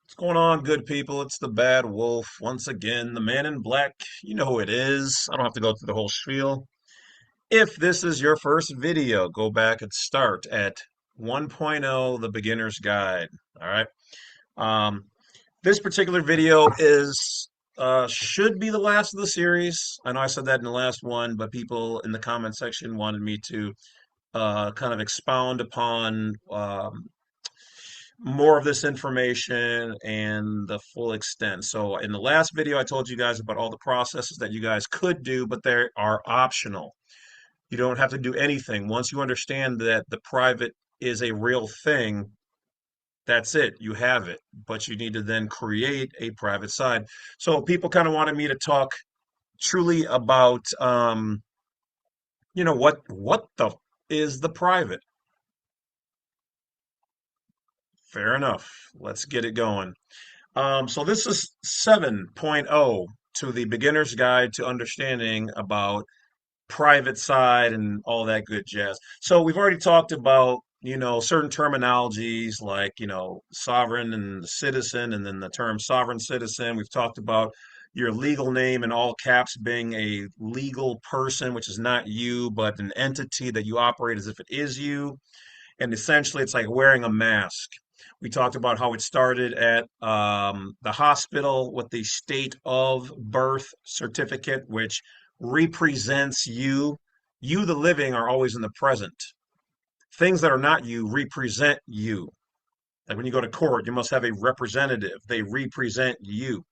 What's going on, good people? It's the Bad Wolf once again, the man in black. You know who it is. I don't have to go through the whole spiel. If this is your first video, go back and start at 1.0, the beginner's guide. All right. Um, this particular video is should be the last of the series. I know I said that in the last one, but people in the comment section wanted me to kind of expound upon more of this information and the full extent. So in the last video, I told you guys about all the processes that you guys could do, but they are optional. You don't have to do anything. Once you understand that the private is a real thing, that's it. You have it. But you need to then create a private side. So people kind of wanted me to talk truly about, what the is the private? Fair enough. Let's get it going. So this is 7.0 to the beginner's guide to understanding about private side and all that good jazz. So we've already talked about, certain terminologies like, sovereign and citizen, and then the term sovereign citizen. We've talked about your legal name in all caps being a legal person, which is not you, but an entity that you operate as if it is you. And essentially, it's like wearing a mask. We talked about how it started at the hospital with the state of birth certificate, which represents you. You, the living, are always in the present. Things that are not you represent you. Like when you go to court, you must have a representative. They represent you.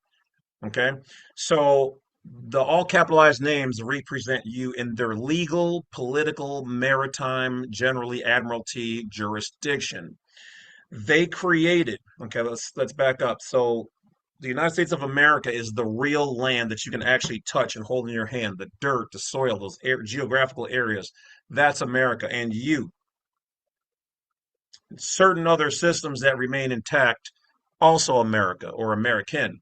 Okay. So the all capitalized names represent you in their legal, political, maritime, generally admiralty jurisdiction. They created, okay, let's back up. So the United States of America is the real land that you can actually touch and hold in your hand, the dirt, the soil, those geographical areas. That's America. And you, certain other systems that remain intact, also America or American.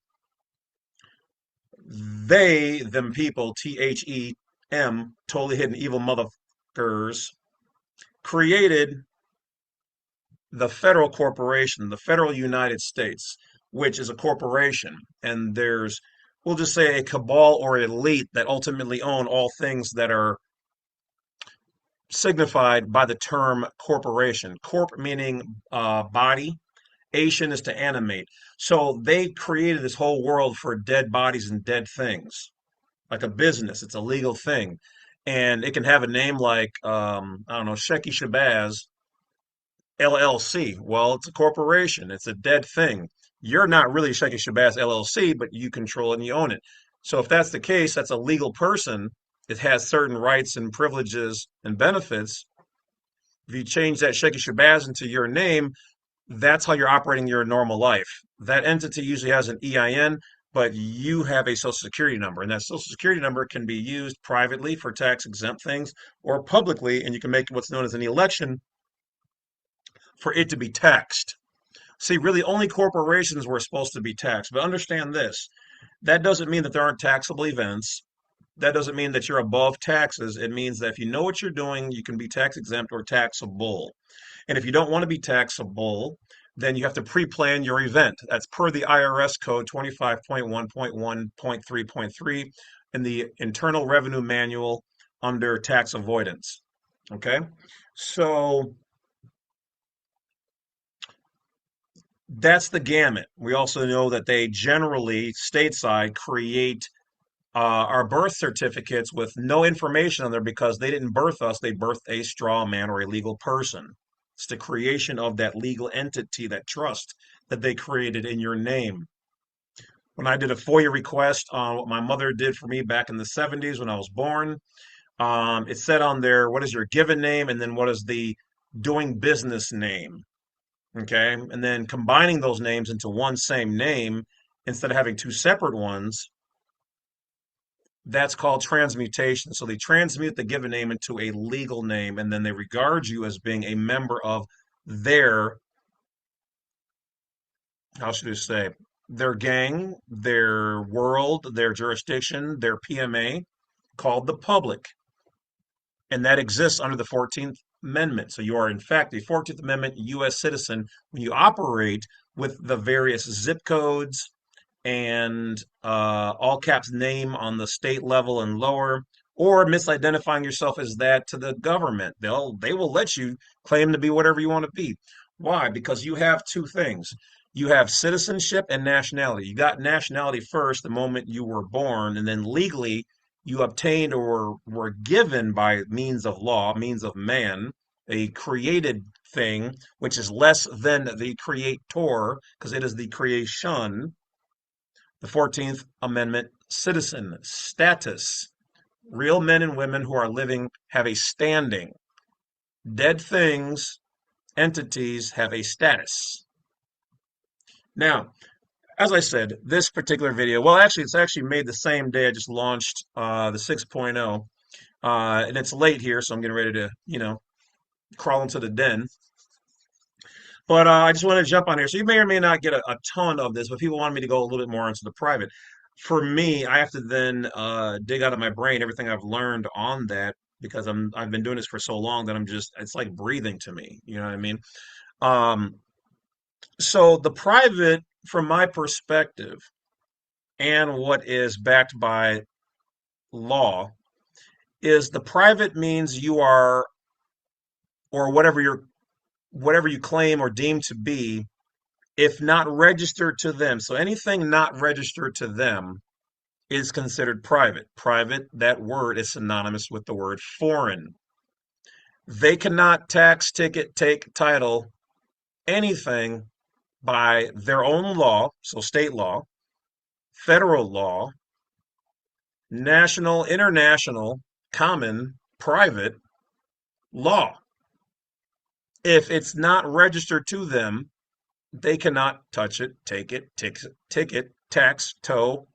They, them people, THEM, totally hidden evil motherfuckers, created the federal corporation, the federal United States, which is a corporation. And there's, we'll just say, a cabal or elite that ultimately own all things that are signified by the term corporation. Corp meaning body, Asian is to animate. So they created this whole world for dead bodies and dead things, like a business. It's a legal thing. And it can have a name like, I don't know, Shecky Shabazz LLC. Well, it's a corporation, it's a dead thing. You're not really Shecky Shabazz LLC, but you control it and you own it. So if that's the case, that's a legal person. It has certain rights and privileges and benefits. If you change that Shecky Shabazz into your name, that's how you're operating your normal life. That entity usually has an EIN, but you have a social security number, and that social security number can be used privately for tax exempt things or publicly, and you can make what's known as an election for it to be taxed. See, really, only corporations were supposed to be taxed. But understand this, that doesn't mean that there aren't taxable events. That doesn't mean that you're above taxes. It means that if you know what you're doing, you can be tax exempt or taxable. And if you don't want to be taxable, then you have to pre-plan your event. That's per the IRS code 25.1.1.3.3 in the Internal Revenue Manual under tax avoidance. Okay? So that's the gamut. We also know that they generally, stateside, create our birth certificates with no information on there because they didn't birth us, they birthed a straw man or a legal person. It's the creation of that legal entity, that trust that they created in your name. When I did a FOIA request on what my mother did for me back in the 70s when I was born, it said on there, what is your given name? And then what is the doing business name? Okay. And then combining those names into one same name instead of having two separate ones, that's called transmutation. So they transmute the given name into a legal name, and then they regard you as being a member of their, how should I say, their gang, their world, their jurisdiction, their PMA, called the public. And that exists under the 14th Amendment. So you are, in fact, a 14th Amendment U.S. citizen when you operate with the various zip codes and all caps name on the state level and lower, or misidentifying yourself as that to the government. They will let you claim to be whatever you want to be. Why? Because you have two things. You have citizenship and nationality. You got nationality first the moment you were born, and then legally you obtained or were given by means of law, means of man, a created thing, which is less than the creator, because it is the creation, the 14th Amendment citizen status. Real men and women who are living have a standing. Dead things, entities have a status. Now, as I said, this particular video, well, actually, it's actually made the same day I just launched the 6.0, and it's late here, so I'm getting ready to, crawl into the den. But I just want to jump on here. So you may or may not get a ton of this, but people want me to go a little bit more into the private. For me, I have to then dig out of my brain everything I've learned on that because I've been doing this for so long that it's like breathing to me. You know what I mean? Um, so the private, from my perspective, and what is backed by law, is the private means you are, or whatever you claim or deem to be, if not registered to them. So anything not registered to them is considered private. Private, that word is synonymous with the word foreign. They cannot tax, ticket, take, title, anything by their own law, so state law, federal law, national, international, common, private law. If it's not registered to them, they cannot touch it, take it, ticket, tax, tow,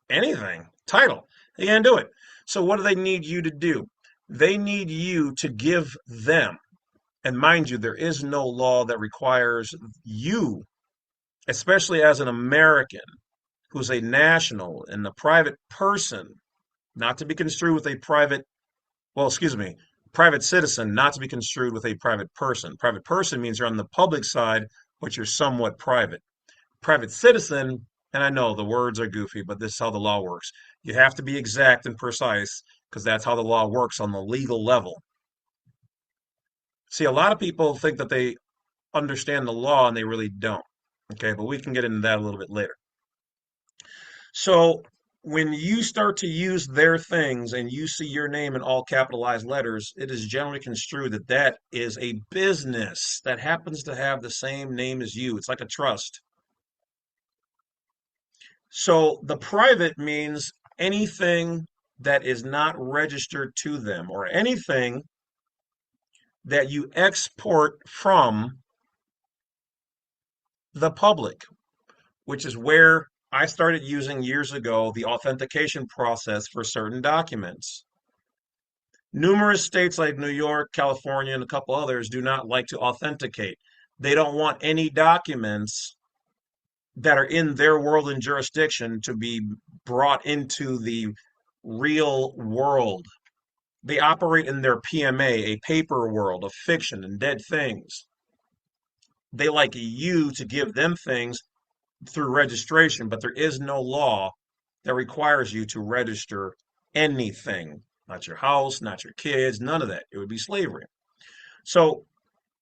anything, title. They can't do it. So what do they need you to do? They need you to give them, and mind you, there is no law that requires you, especially as an American who's a national and a private person, not to be construed with a private, well, excuse me, private citizen, not to be construed with a private person. Private person means you're on the public side, but you're somewhat private. Private citizen, and I know the words are goofy, but this is how the law works. You have to be exact and precise because that's how the law works on the legal level. See, a lot of people think that they understand the law and they really don't. Okay, but we can get into that a little bit later. So when you start to use their things and you see your name in all capitalized letters, it is generally construed that that is a business that happens to have the same name as you. It's like a trust. So the private means anything that is not registered to them or anything that you export from the public, which is where I started using years ago the authentication process for certain documents. Numerous states like New York, California, and a couple others do not like to authenticate. They don't want any documents that are in their world and jurisdiction to be brought into the real world. They operate in their PMA, a paper world of fiction and dead things. They like you to give them things through registration, but there is no law that requires you to register anything. Not your house, not your kids, none of that. It would be slavery. So,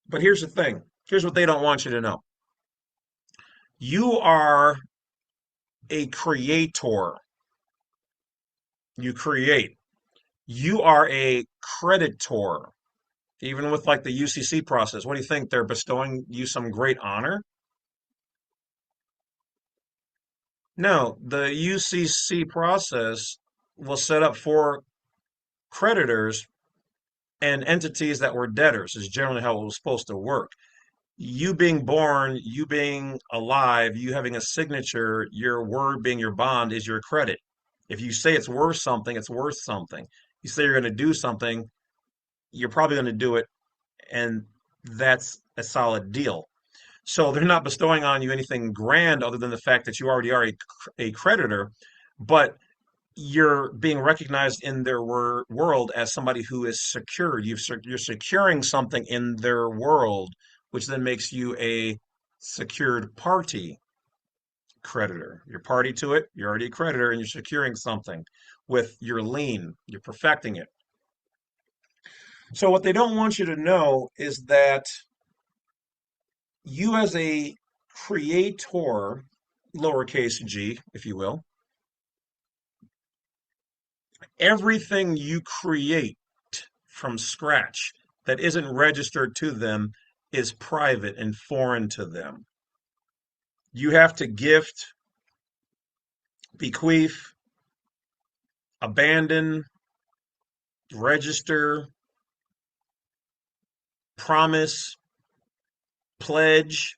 but here's the thing. Here's what they don't want you to know. You are a creator. You create. You are a creditor. Even with like the UCC process, what do you think? They're bestowing you some great honor? No, the UCC process was set up for creditors and entities that were debtors, is generally how it was supposed to work. You being born, you being alive, you having a signature, your word being your bond is your credit. If you say it's worth something, it's worth something. You say you're going to do something, you're probably going to do it, and that's a solid deal. So they're not bestowing on you anything grand other than the fact that you already are a creditor. But you're being recognized in their world as somebody who is secured. You're securing something in their world, which then makes you a secured party creditor. You're party to it, you're already a creditor, and you're securing something with your lien. You're perfecting it. So, what they don't want you to know is that you, as a creator, lowercase g, if you will, everything you create from scratch that isn't registered to them is private and foreign to them. You have to gift, bequeath, abandon, register, promise, pledge,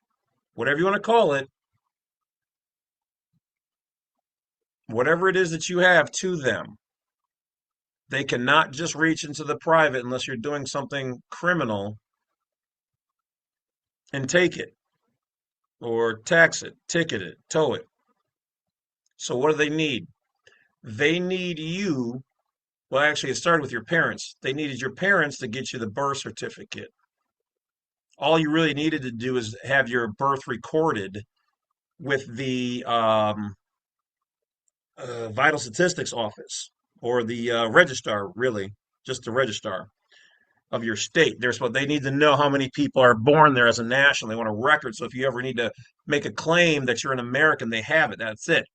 whatever you want to call it, whatever it is that you have to them. They cannot just reach into the private unless you're doing something criminal and take it or tax it, ticket it, tow it. So what do they need? They need you. Well, actually, it started with your parents. They needed your parents to get you the birth certificate. All you really needed to do is have your birth recorded with the vital statistics office or the registrar, really, just the registrar of your state. They need to know how many people are born there as a national. They want a record. So if you ever need to make a claim that you're an American, they have it. That's it.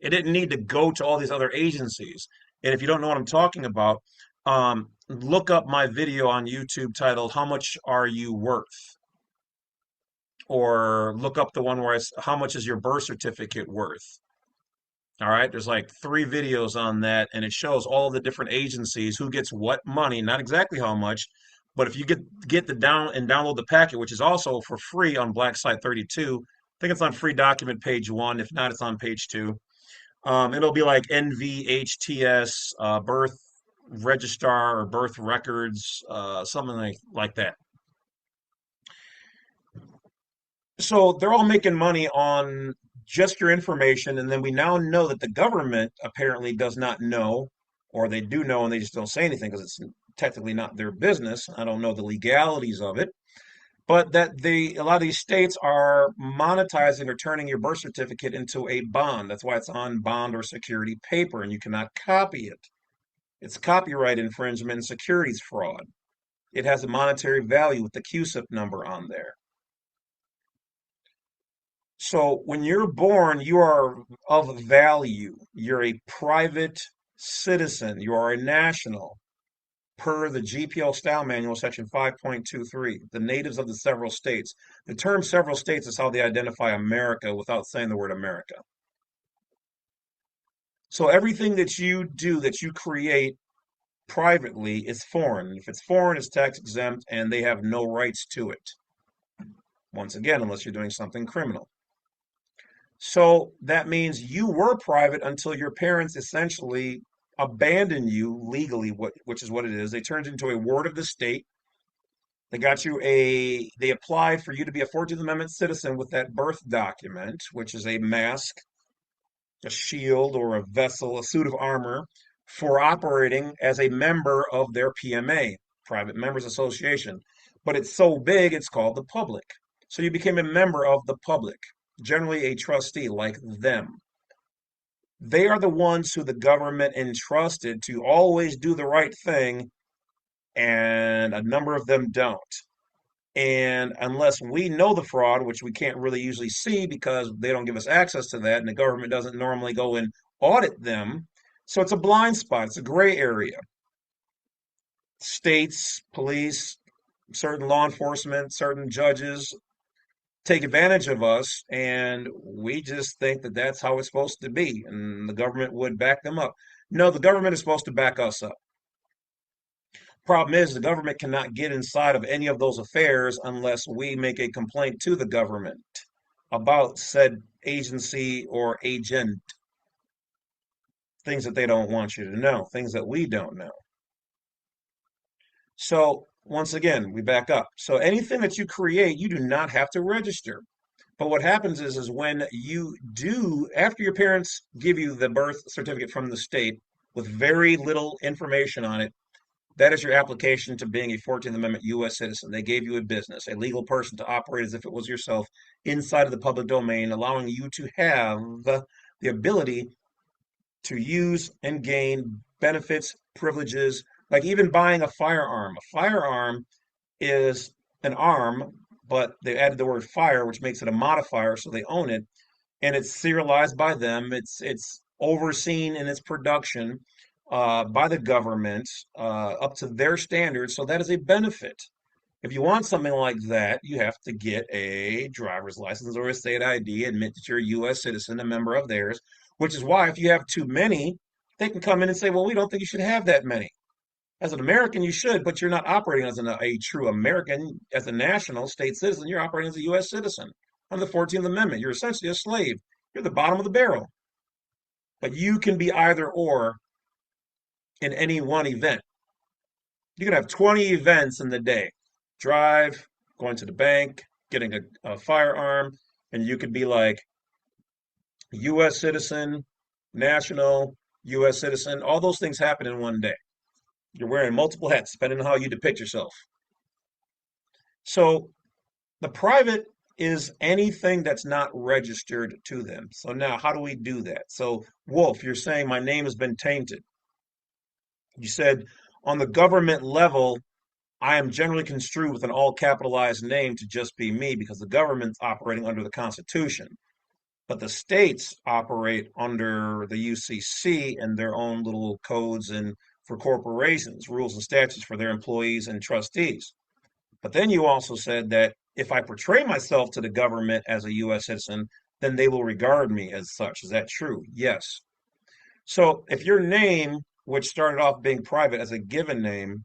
It didn't need to go to all these other agencies. And if you don't know what I'm talking about, look up my video on YouTube titled "How Much Are You Worth?" or look up the one where it's "How much is your birth certificate worth?" All right, there's like three videos on that, and it shows all the different agencies who gets what money, not exactly how much, but if you get the download the packet, which is also for free on Black Site 32, I think it's on free document page one. If not, it's on page two. It'll be like NVHTS, birth registrar or birth records, something like that. So they're all making money on just your information, and then we now know that the government apparently does not know, or they do know and they just don't say anything because it's technically not their business. I don't know the legalities of it, but that a lot of these states are monetizing or turning your birth certificate into a bond. That's why it's on bond or security paper, and you cannot copy it. It's copyright infringement and securities fraud. It has a monetary value with the QSIP number on there. So when you're born, you are of value. You're a private citizen. You are a national. Per the GPL Style Manual, Section 5.23, the natives of the several states. The term several states is how they identify America without saying the word America. So everything that you do, that you create privately, is foreign. If it's foreign, it's tax exempt, and they have no rights to it. Once again, unless you're doing something criminal. So that means you were private until your parents essentially abandoned you legally, which is what it is. They turned into a ward of the state. They applied for you to be a 14th Amendment citizen with that birth document, which is a mask, a shield, or a vessel, a suit of armor for operating as a member of their PMA, Private Members Association. But it's so big, it's called the public. So you became a member of the public, generally a trustee like them. They are the ones who the government entrusted to always do the right thing, and a number of them don't. And unless we know the fraud, which we can't really usually see because they don't give us access to that, and the government doesn't normally go and audit them, so it's a blind spot, it's a gray area. States, police, certain law enforcement, certain judges take advantage of us, and we just think that that's how it's supposed to be, and the government would back them up. No, the government is supposed to back us up. Problem is, the government cannot get inside of any of those affairs unless we make a complaint to the government about said agency or agent, things that they don't want you to know, things that we don't know. So, once again, we back up. So, anything that you create, you do not have to register. But what happens is when you do, after your parents give you the birth certificate from the state, with very little information on it. That is your application to being a 14th Amendment U.S. citizen. They gave you a business, a legal person to operate as if it was yourself inside of the public domain, allowing you to have the ability to use and gain benefits, privileges, like even buying a firearm. A firearm is an arm, but they added the word fire, which makes it a modifier, so they own it, and it's serialized by them. It's overseen in its production by the government up to their standards, so that is a benefit. If you want something like that, you have to get a driver's license or a state ID, admit that you're a U.S. citizen, a member of theirs, which is why if you have too many, they can come in and say, well, we don't think you should have that many. As an American, you should, but you're not operating as a true American. As a national state citizen, you're operating as a U.S. citizen under the 14th Amendment. You're essentially a slave. You're the bottom of the barrel. But you can be either or in any one event. You can have 20 events in the day. Drive, going to the bank, getting a firearm, and you could be like U.S. citizen, national, U.S. citizen. All those things happen in one day. You're wearing multiple hats, depending on how you depict yourself. So the private is anything that's not registered to them. So now, how do we do that? So, Wolf, you're saying my name has been tainted. You said on the government level, I am generally construed with an all capitalized name to just be me because the government's operating under the Constitution. But the states operate under the UCC and their own little codes and for corporations, rules and statutes for their employees and trustees. But then you also said that if I portray myself to the government as a U.S. citizen, then they will regard me as such. Is that true? Yes. So if your name, which started off being private as a given name,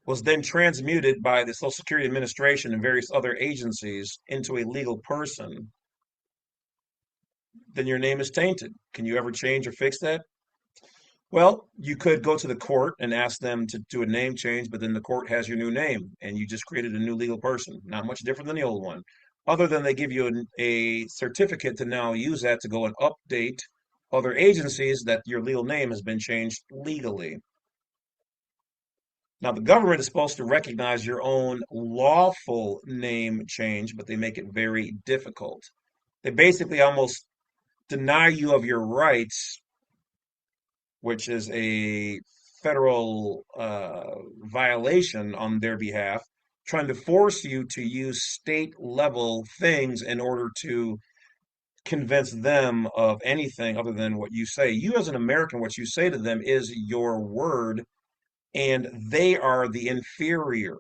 was then transmuted by the Social Security Administration and various other agencies into a legal person, then your name is tainted. Can you ever change or fix that? Well, you could go to the court and ask them to do a name change, but then the court has your new name and you just created a new legal person. Not much different than the old one, other than they give you a certificate to now use that to go and update other agencies that your legal name has been changed legally. Now, the government is supposed to recognize your own lawful name change, but they make it very difficult. They basically almost deny you of your rights, which is a federal violation on their behalf, trying to force you to use state level things in order to convince them of anything other than what you say. You, as an American, what you say to them is your word, and they are the inferior.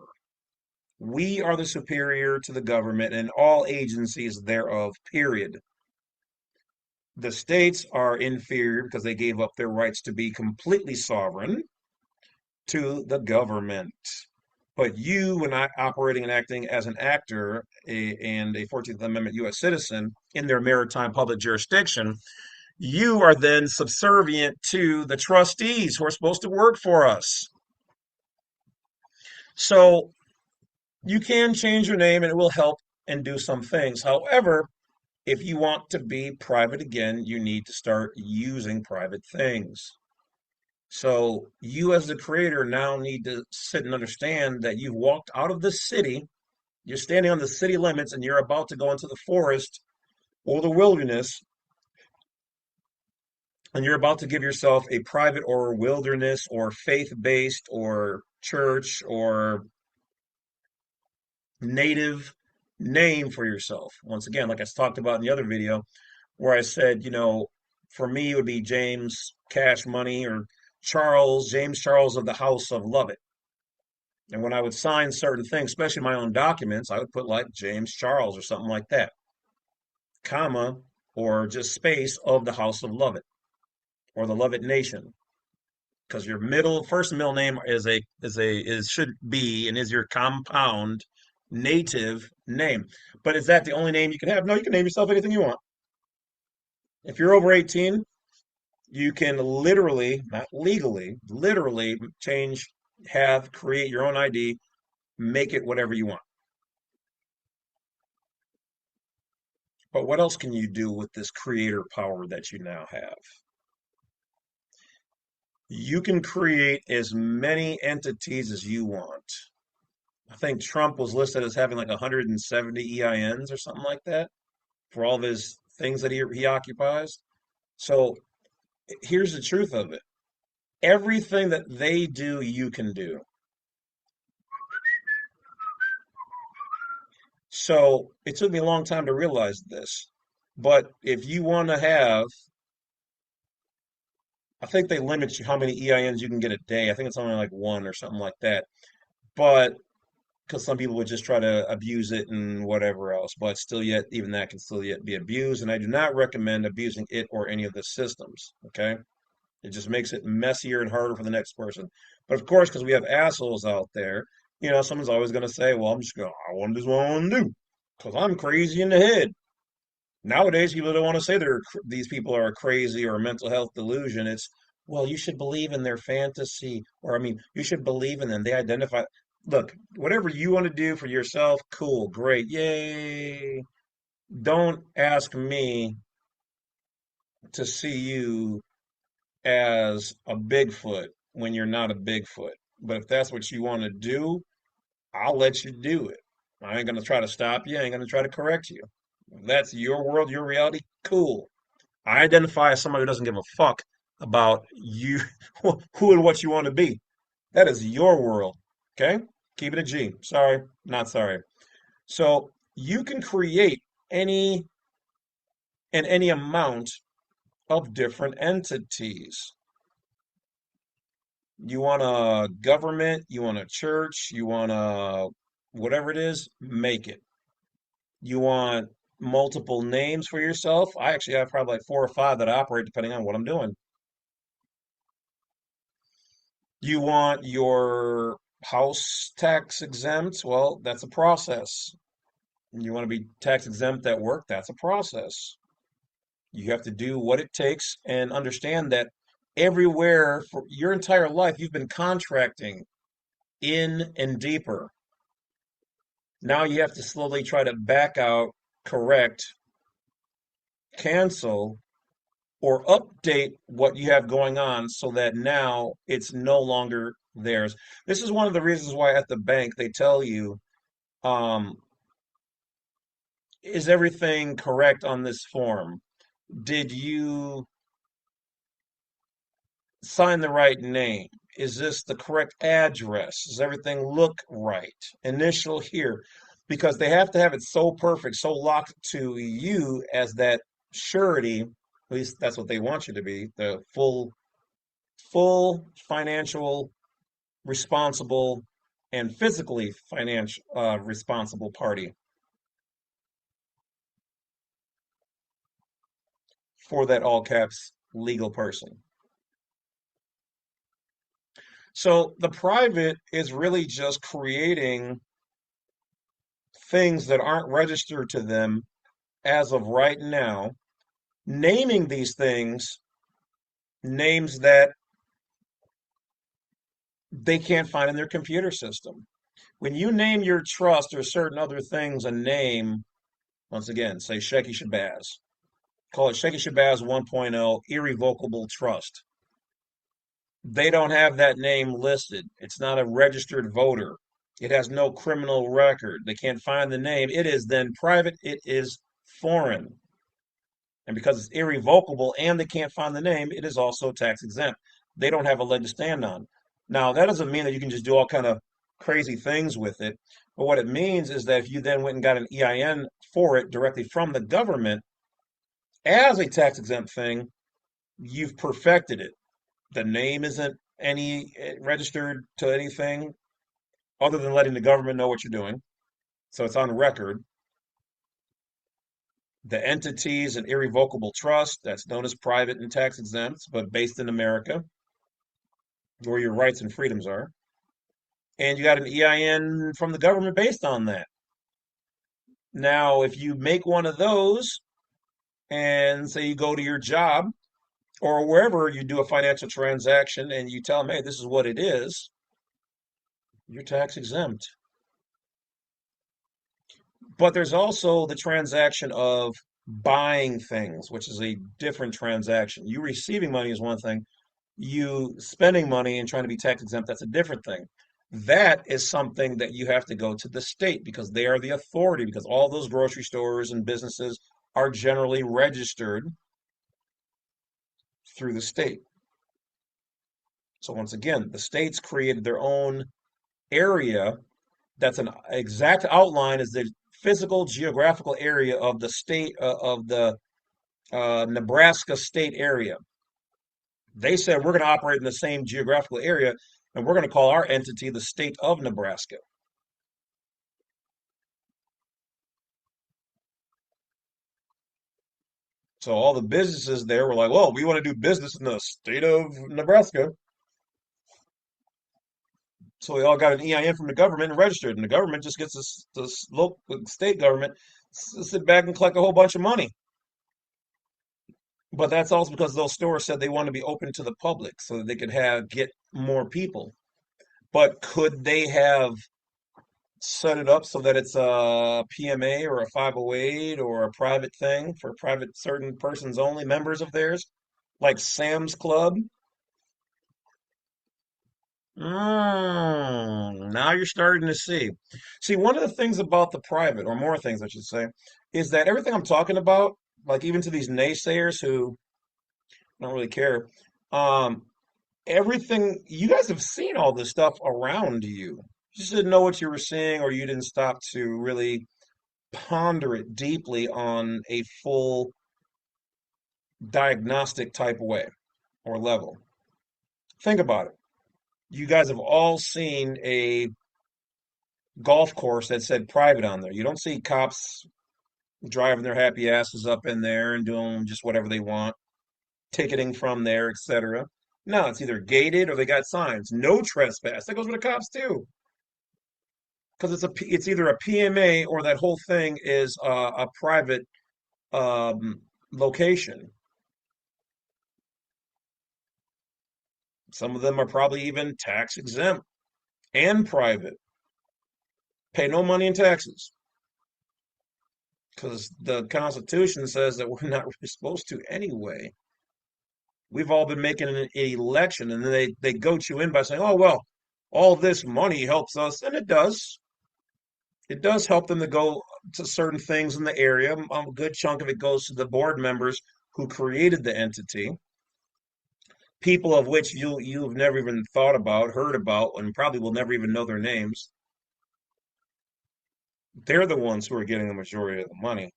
We are the superior to the government and all agencies thereof, period. The states are inferior because they gave up their rights to be completely sovereign to the government. But you, when operating and acting as an actor and a 14th Amendment U.S. citizen in their maritime public jurisdiction, you are then subservient to the trustees who are supposed to work for us. So you can change your name and it will help and do some things. However, if you want to be private again, you need to start using private things. So you as the creator now need to sit and understand that you've walked out of the city, you're standing on the city limits and you're about to go into the forest or the wilderness, and you're about to give yourself a private or wilderness or faith-based or church or native name for yourself. Once again, like I talked about in the other video, where I said, for me, it would be James Cash Money or James Charles of the House of Lovett. And when I would sign certain things, especially my own documents, I would put like James Charles or something like that, comma, or just space of the House of Lovett or the Lovett Nation. Because your first and middle name should be and is your compound native name. But is that the only name you can have? No, you can name yourself anything you want. If you're over 18, you can literally, not legally, literally create your own ID, make it whatever you want. But what else can you do with this creator power that you now have? You can create as many entities as you want. I think Trump was listed as having like 170 EINs or something like that for all of his things that he occupies. So here's the truth of it. Everything that they do, you can do. So it took me a long time to realize this. But if you want to have, I think they limit you how many EINs you can get a day. I think it's only like one or something like that. But because some people would just try to abuse it and whatever else, but still yet, even that can still yet be abused. And I do not recommend abusing it or any of the systems. Okay. It just makes it messier and harder for the next person. But of course, because we have assholes out there, someone's always going to say, well, I want to do what I want to do because I'm crazy in the head. Nowadays, people don't want to say these people are crazy or a mental health delusion. It's, well, you should believe in their fantasy, or I mean, you should believe in them. They identify. Look, whatever you want to do for yourself, cool, great, yay. Don't ask me to see you as a Bigfoot when you're not a Bigfoot. But if that's what you want to do, I'll let you do it. I ain't gonna try to stop you. I ain't gonna try to correct you. If that's your world, your reality, cool. I identify as somebody who doesn't give a fuck about you, who and what you want to be. That is your world. Okay? Keep it a G. Sorry, not sorry. So you can create any and any amount of different entities. You want a government, you want a church, you want a whatever it is, make it. You want multiple names for yourself. I actually have probably like four or five that operate depending on what I'm doing. You want your house tax exempt? Well, that's a process. You want to be tax exempt at work? That's a process. You have to do what it takes and understand that everywhere for your entire life, you've been contracting in and deeper. Now you have to slowly try to back out, correct, cancel, or update what you have going on so that now it's no longer theirs. This is one of the reasons why at the bank they tell you, um, is everything correct on this form? Did you sign the right name? Is this the correct address? Does everything look right? Initial here. Because they have to have it so perfect, so locked to you as that surety, at least that's what they want you to be, the full financial responsible and physically financial responsible party for that all caps legal person. So the private is really just creating things that aren't registered to them as of right now, naming these things names that they can't find in their computer system. When you name your trust or certain other things a name, once again, say Shecky Shabazz, call it Shecky Shabazz 1.0 irrevocable trust. They don't have that name listed. It's not a registered voter. It has no criminal record. They can't find the name. It is then private. It is foreign. And because it's irrevocable and they can't find the name, it is also tax exempt. They don't have a leg to stand on. Now, that doesn't mean that you can just do all kind of crazy things with it. But what it means is that if you then went and got an EIN for it directly from the government as a tax exempt thing, you've perfected it. The name isn't any registered to anything other than letting the government know what you're doing. So it's on record. The entity is an irrevocable trust that's known as private and tax exempt, but based in America, where your rights and freedoms are. And you got an EIN from the government based on that. Now, if you make one of those and say you go to your job or wherever you do a financial transaction and you tell them, hey, this is what it is, you're tax exempt. But there's also the transaction of buying things, which is a different transaction. You receiving money is one thing. You spending money and trying to be tax exempt, that's a different thing. That is something that you have to go to the state because they are the authority, because all those grocery stores and businesses are generally registered through the state. So once again, the states created their own area that's an exact outline is the physical geographical area of the state of the Nebraska state area. They said we're going to operate in the same geographical area and we're going to call our entity the state of Nebraska. So all the businesses there were like, well, we want to do business in the state of Nebraska. So we all got an EIN from the government and registered, and the government just gets this local state government to sit back and collect a whole bunch of money. But that's also because those stores said they want to be open to the public so that they could have get more people. But could they have set it up so that it's a PMA or a 508 or a private thing for private certain persons only, members of theirs, like Sam's Club? Now you're starting to see. See, one of the things about the private, or more things I should say, is that everything I'm talking about, like even to these naysayers who don't really care, um, everything you guys have seen all this stuff around you. You just didn't know what you were seeing, or you didn't stop to really ponder it deeply on a full diagnostic type way or level. Think about it. You guys have all seen a golf course that said private on there. You don't see cops driving their happy asses up in there and doing just whatever they want, ticketing from there, etc. No, it's either gated or they got signs. No trespass. That goes with the cops too. Because it's either a PMA or that whole thing is a private location. Some of them are probably even tax exempt and private. Pay no money in taxes because the Constitution says that we're not really supposed to anyway. We've all been making an election, and then they goat you in by saying, "Oh well, all this money helps us," and it does. It does help them to go to certain things in the area. A good chunk of it goes to the board members who created the entity, people of which you've never even thought about, heard about, and probably will never even know their names. They're the ones who are getting the majority of the money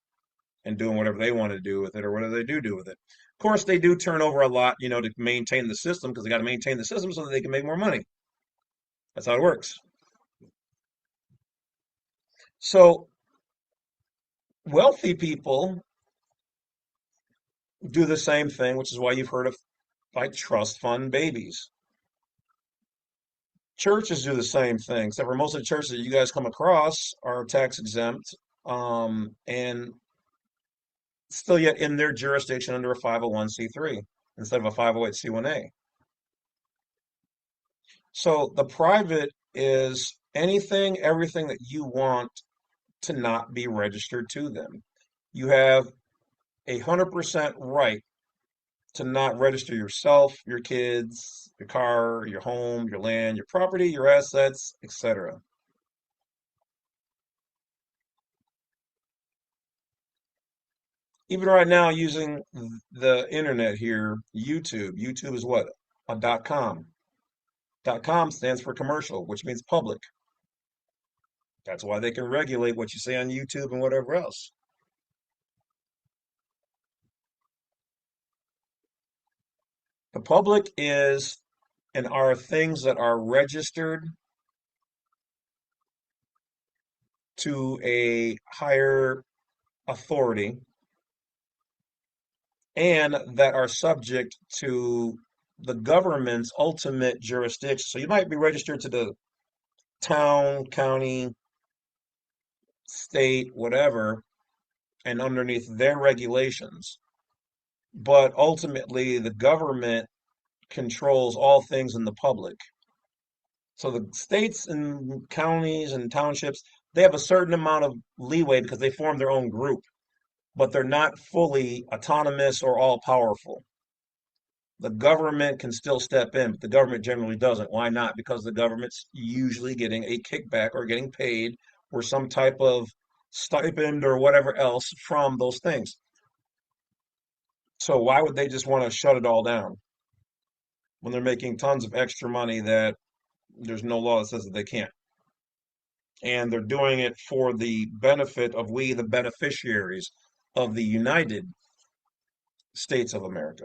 and doing whatever they want to do with it or whatever they do with it. Of course, they do turn over a lot, to maintain the system because they got to maintain the system so that they can make more money. That's how it works. So wealthy people do the same thing, which is why you've heard of like trust fund babies. Churches do the same thing, except for most of the churches that you guys come across are tax exempt, and still yet in their jurisdiction under a 501c3 instead of a 508c1a. So the private is anything, everything that you want to not be registered to them. You have 100% right to not register yourself, your kids, your car, your home, your land, your property, your assets, etc. Even right now, using the internet here, YouTube. YouTube is what? A .com. .com stands for commercial, which means public. That's why they can regulate what you say on YouTube and whatever else. The public is and are things that are registered to a higher authority and that are subject to the government's ultimate jurisdiction. So you might be registered to the town, county, state, whatever, and underneath their regulations. But ultimately, the government controls all things in the public. So the states and counties and townships, they have a certain amount of leeway because they form their own group. but they're not fully autonomous or all powerful. The government can still step in, but the government generally doesn't. Why not? Because the government's usually getting a kickback or getting paid or some type of stipend or whatever else from those things. So why would they just want to shut it all down when they're making tons of extra money that there's no law that says that they can't? And they're doing it for the benefit of we, the beneficiaries of the United States of America.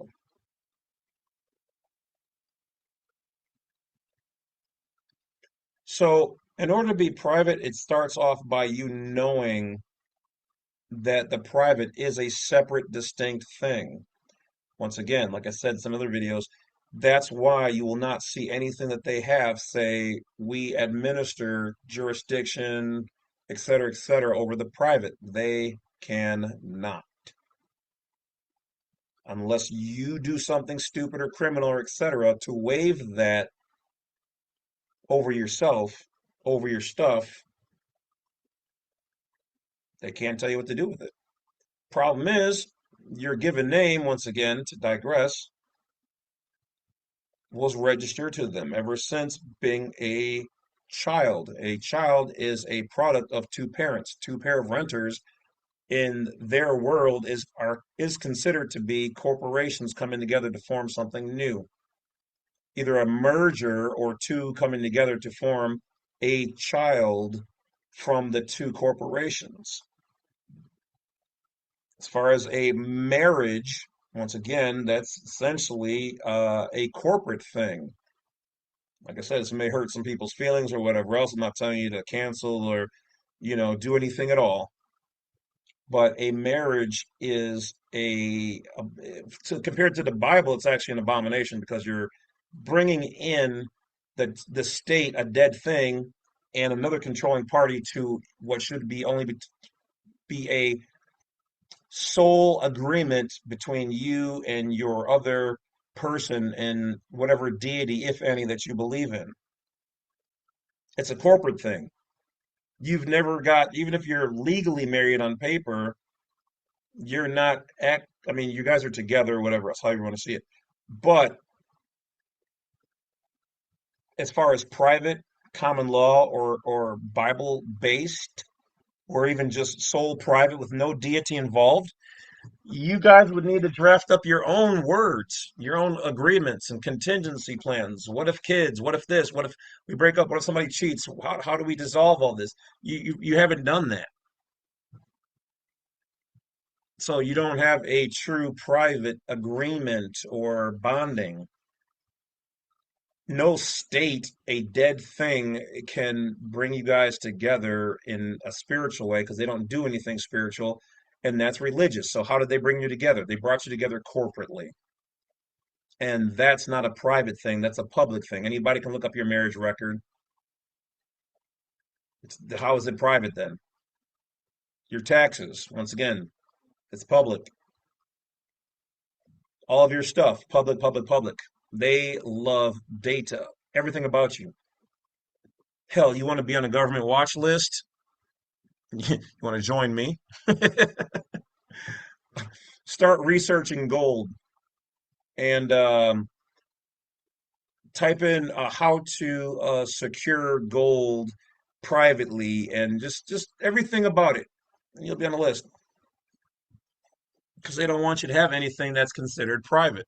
So, in order to be private, it starts off by you knowing that the private is a separate, distinct thing. Once again, like I said in some other videos, that's why you will not see anything that they have say, we administer jurisdiction, et cetera, over the private. They cannot. Unless you do something stupid or criminal or et cetera to waive that over yourself, over your stuff, they can't tell you what to do with it. Problem is, your given name, once again, to digress, was registered to them ever since being a child. A child is a product of two parents. Two pair of renters in their world is considered to be corporations coming together to form something new. Either a merger or two coming together to form a child from the two corporations. As far as a marriage, once again, that's essentially a corporate thing. Like I said, this may hurt some people's feelings or whatever else. I'm not telling you to cancel or, do anything at all. But a marriage is compared to the Bible, it's actually an abomination because you're bringing in the state, a dead thing, and another controlling party to what should be only be a sole agreement between you and your other person and whatever deity, if any, that you believe in. It's a corporate thing. You've never got, even if you're legally married on paper, you're not I mean, you guys are together, whatever else, however you want to see it. But as far as private, common law, or Bible based, or even just sole private with no deity involved, you guys would need to draft up your own words, your own agreements and contingency plans. What if kids? What if this? What if we break up? What if somebody cheats? How do we dissolve all this? You haven't done that. So you don't have a true private agreement or bonding. No state, a dead thing, can bring you guys together in a spiritual way because they don't do anything spiritual, and that's religious. So how did they bring you together? They brought you together corporately. And that's not a private thing, that's a public thing. Anybody can look up your marriage record. How is it private then? Your taxes, once again, it's public. All of your stuff, public, public, public. They love data, everything about you. Hell, you want to be on a government watch list? You want to join me? Start researching gold and type in how to secure gold privately and just everything about it. And you'll be on the list because they don't want you to have anything that's considered private.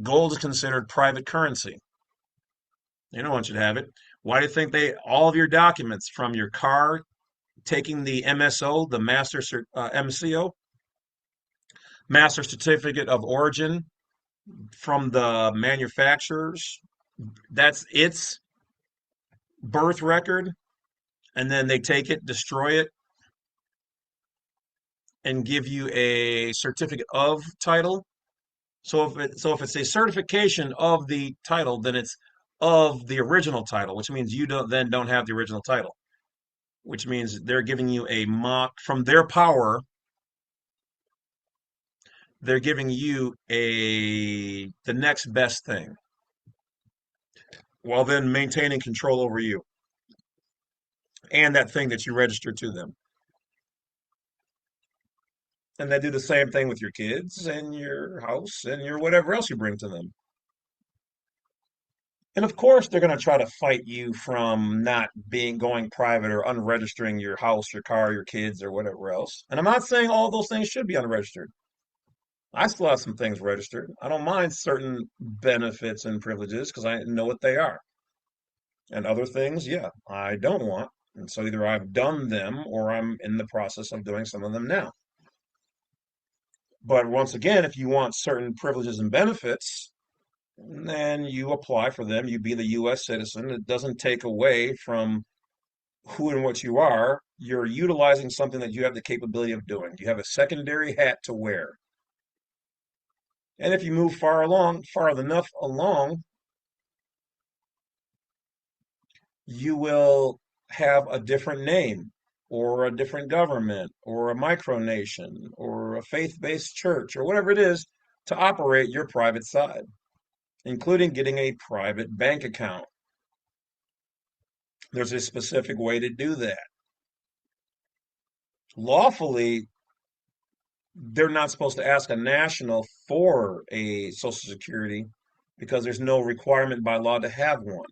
Gold is considered private currency. They don't want you to have it. Why do you think all of your documents from your car, taking the MSO, the MCO, Master Certificate of Origin from the manufacturers, that's its birth record, and then they take it, destroy it, and give you a certificate of title. So if it's a certification of the title, then it's of the original title, which means you don't have the original title, which means they're giving you a mock from their power. They're giving you the next best thing while then maintaining control over you and that thing that you registered to them. And they do the same thing with your kids and your house and your whatever else you bring to them. And of course, they're going to try to fight you from not being going private or unregistering your house, your car, your kids, or whatever else. And I'm not saying all those things should be unregistered. I still have some things registered. I don't mind certain benefits and privileges because I know what they are. And other things, yeah, I don't want. And so either I've done them or I'm in the process of doing some of them now. But once again, if you want certain privileges and benefits, then you apply for them. You be the U.S. citizen. It doesn't take away from who and what you are. You're utilizing something that you have the capability of doing. You have a secondary hat to wear. And if you move far enough along, you will have a different name or a different government or a micronation or a faith-based church or whatever it is to operate your private side, including getting a private bank account. There's a specific way to do that. Lawfully, they're not supposed to ask a national for a Social Security because there's no requirement by law to have one.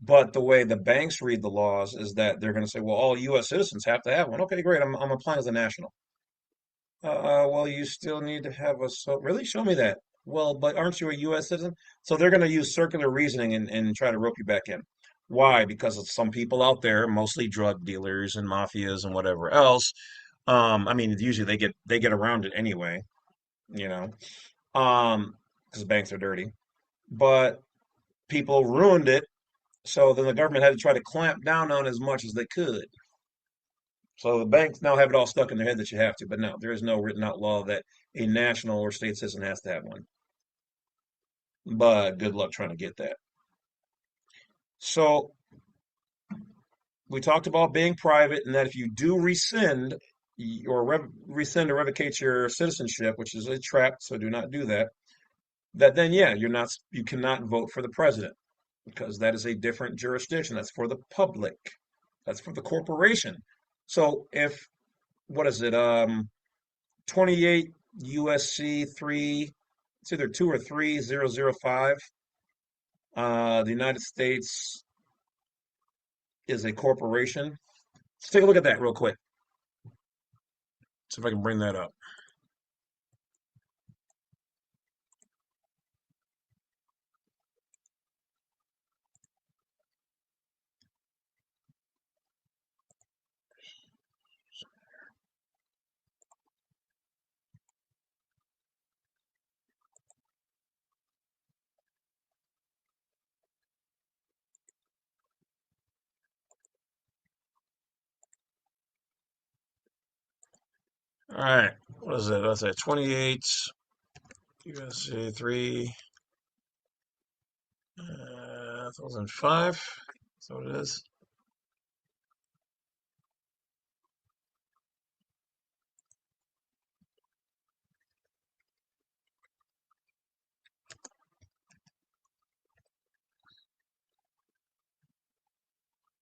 But the way the banks read the laws is that they're going to say, well, all U.S. citizens have to have one. Okay, great. I'm applying as a national. Well, you still need to have a, so really show me that. Well, but aren't you a U.S. citizen? So they're going to use circular reasoning and try to rope you back in. Why? Because of some people out there, mostly drug dealers and mafias and whatever else. I mean, usually they get around it anyway, you know, because banks are dirty. But people ruined it, so then the government had to try to clamp down on as much as they could. So the banks now have it all stuck in their head that you have to, but no, there is no written out law that a national or state citizen has to have one. But good luck trying to get that. So we talked about being private, and that if you do rescind or revocate your citizenship, which is a trap, so do not do that. That then, yeah, you cannot vote for the president because that is a different jurisdiction. That's for the public. That's for the corporation. So if what is it? 28 U.S.C. 3, it's either 2 or 3005. The United States is a corporation. Let's take a look at that real quick. See if I can bring that up. All right. What is it? That's it. 28 U.S.C. 3, 2005. That's what it is.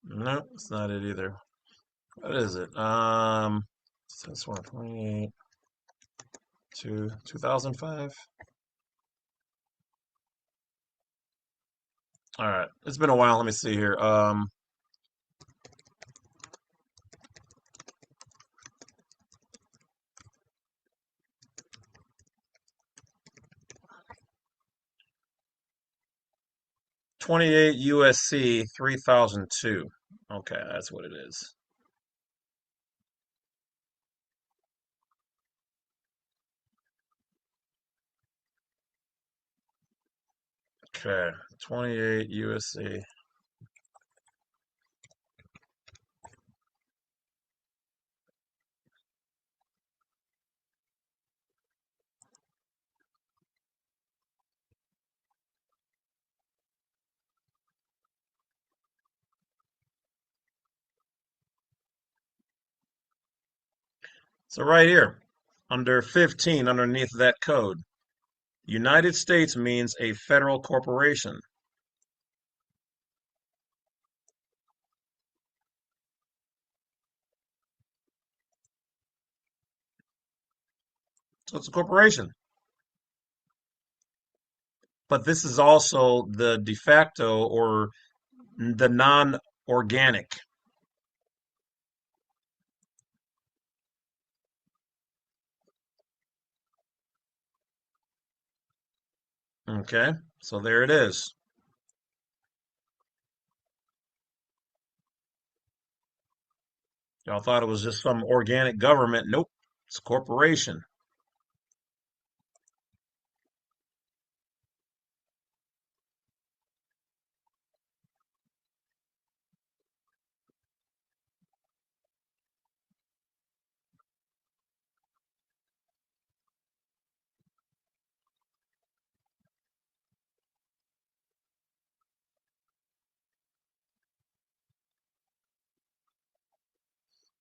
No, it's not it either. What is it? This one, 28 to 2005. All right. It's been a while. Let me see here. 28 USC 3002. Okay, that's what it is. Okay, 28 USC. So right here, under 15, underneath that code, United States means a federal corporation. So it's a corporation. But this is also the de facto or the non-organic. Okay, so there it is. Y'all thought it was just some organic government. Nope, it's a corporation.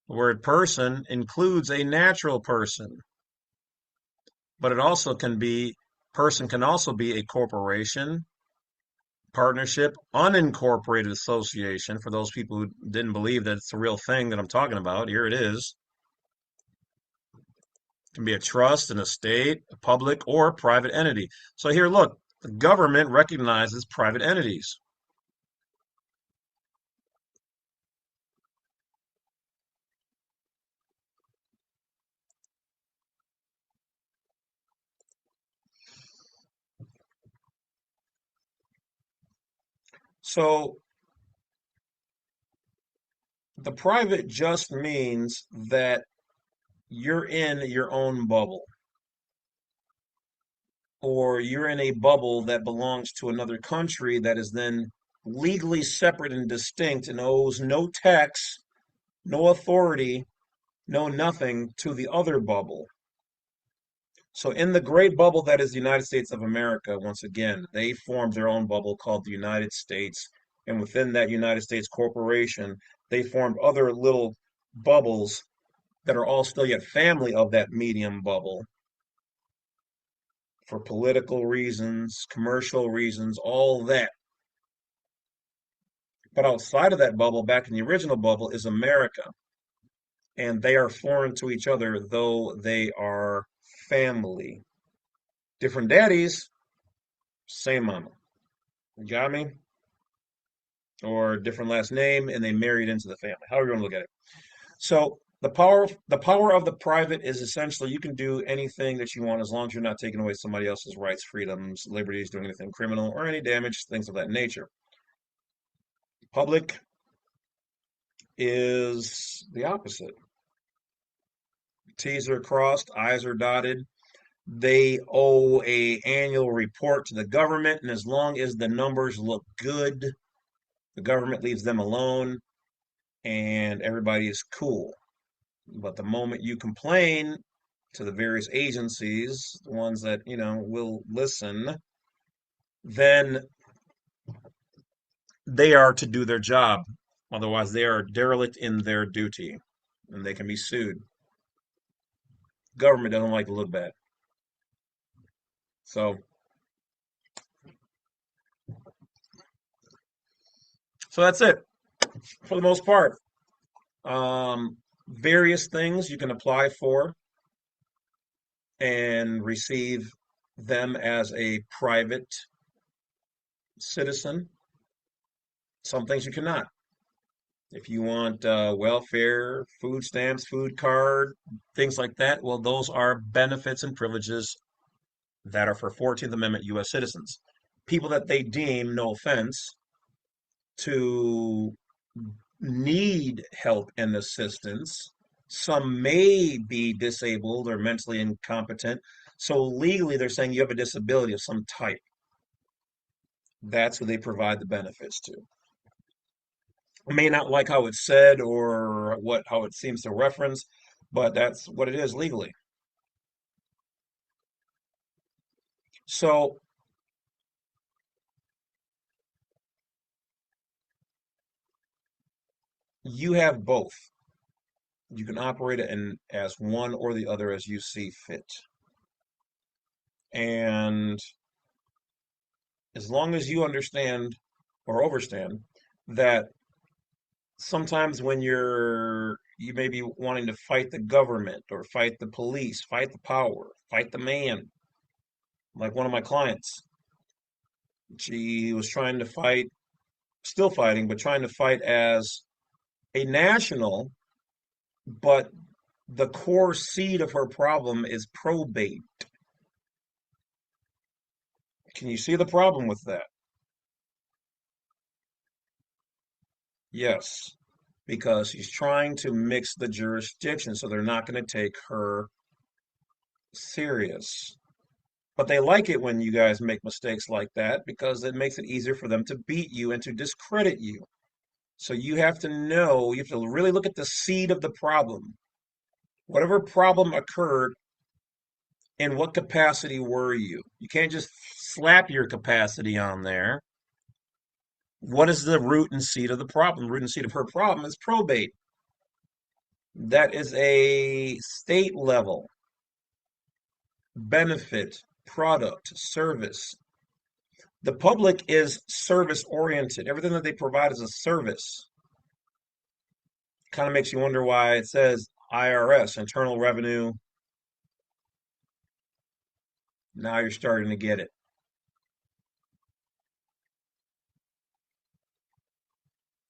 The word person includes a natural person, but it also can be, person can also be a corporation, partnership, unincorporated association. For those people who didn't believe that it's a real thing that I'm talking about, here it is. It can be a trust, an estate, a public or private entity. So here, look, the government recognizes private entities. So the private just means that you're in your own bubble, or you're in a bubble that belongs to another country that is then legally separate and distinct and owes no tax, no authority, no nothing to the other bubble. So, in the great bubble that is the United States of America, once again, they formed their own bubble called the United States. And within that United States corporation, they formed other little bubbles that are all still yet family of that medium bubble for political reasons, commercial reasons, all that. But outside of that bubble, back in the original bubble, is America. And they are foreign to each other, though they are family. Different daddies, same mama. You got me? Or different last name, and they married into the family. However you want to look at it. So the power of the private is essentially you can do anything that you want as long as you're not taking away somebody else's rights, freedoms, liberties, doing anything criminal or any damage, things of that nature. Public is the opposite. T's are crossed, I's are dotted. They owe a annual report to the government, and as long as the numbers look good, the government leaves them alone, and everybody is cool. But the moment you complain to the various agencies, the ones that, will listen, then they are to do their job. Otherwise, they are derelict in their duty and they can be sued. Government doesn't like to look bad. So, so, that's it for the most part. Various things you can apply for and receive them as a private citizen. Some things you cannot. If you want welfare, food stamps, food card, things like that, well, those are benefits and privileges that are for 14th Amendment U.S. citizens. People that they deem, no offense, to need help and assistance. Some may be disabled or mentally incompetent. So legally, they're saying you have a disability of some type. That's who they provide the benefits to. I may not like how it's said or how it seems to reference, but that's what it is legally. So you have both. You can operate it in as one or the other as you see fit. And as long as you understand or overstand that sometimes when you're You may be wanting to fight the government or fight the police, fight the power, fight the man. Like one of my clients, she was trying to fight, still fighting, but trying to fight as a national, but the core seed of her problem is probate. Can you see the problem with that? Yes, because she's trying to mix the jurisdiction, so they're not going to take her serious. But they like it when you guys make mistakes like that because it makes it easier for them to beat you and to discredit you. So you have to know, you have to really look at the seed of the problem. Whatever problem occurred, in what capacity were you? You can't just slap your capacity on there. What is the root and seed of the problem? The root and seed of her problem is probate. That is a state level benefit, product, service. The public is service oriented. Everything that they provide is a service. Kind of makes you wonder why it says IRS, Internal Revenue. Now you're starting to get it.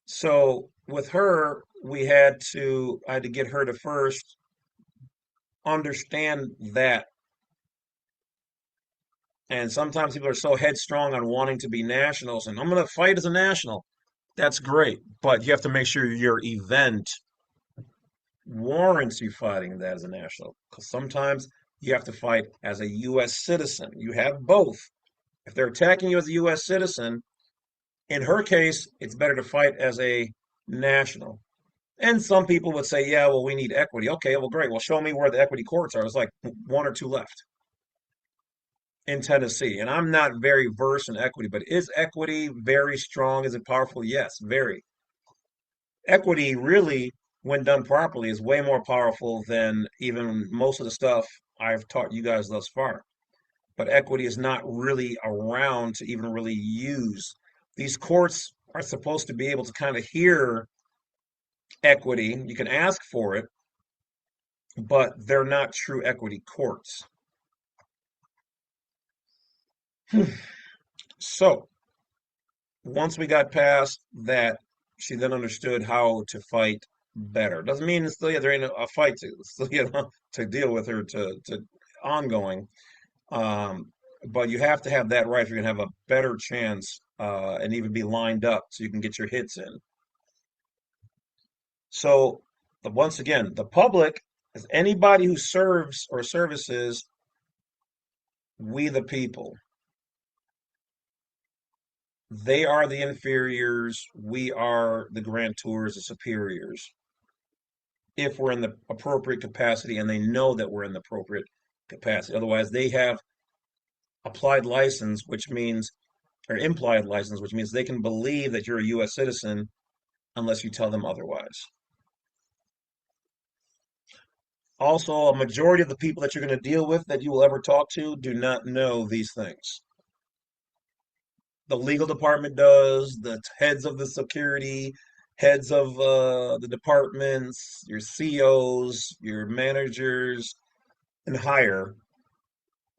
So with her, I had to get her to first understand that. And sometimes people are so headstrong on wanting to be nationals, and I'm going to fight as a national. That's great, but you have to make sure your event warrants you fighting that as a national. Because sometimes you have to fight as a U.S. citizen. You have both. If they're attacking you as a U.S. citizen, in her case, it's better to fight as a national. And some people would say, yeah, well, we need equity. Okay, well, great. Well, show me where the equity courts are. There's like one or two left in Tennessee. And I'm not very versed in equity, but is equity very strong? Is it powerful? Yes, very. Equity really, when done properly, is way more powerful than even most of the stuff I've taught you guys thus far. But equity is not really around to even really use. These courts are supposed to be able to kind of hear equity. You can ask for it, but they're not true equity courts. So once we got past that, she then understood how to fight better. Doesn't mean it's still, yeah, there ain't a fight to still, to deal with her to ongoing. Um, but you have to have that right if you're gonna have a better chance and even be lined up so you can get your hits in. So once again, the public is anybody who serves or services we the people. They are the inferiors, we are the grantors, the superiors, if we're in the appropriate capacity and they know that we're in the appropriate capacity. Otherwise, they have applied license, which means, or implied license, which means they can believe that you're a U.S. citizen unless you tell them otherwise. Also, a majority of the people that you're going to deal with that you will ever talk to do not know these things. The legal department does, the heads of the security, heads of the departments, your COs, your managers, and higher.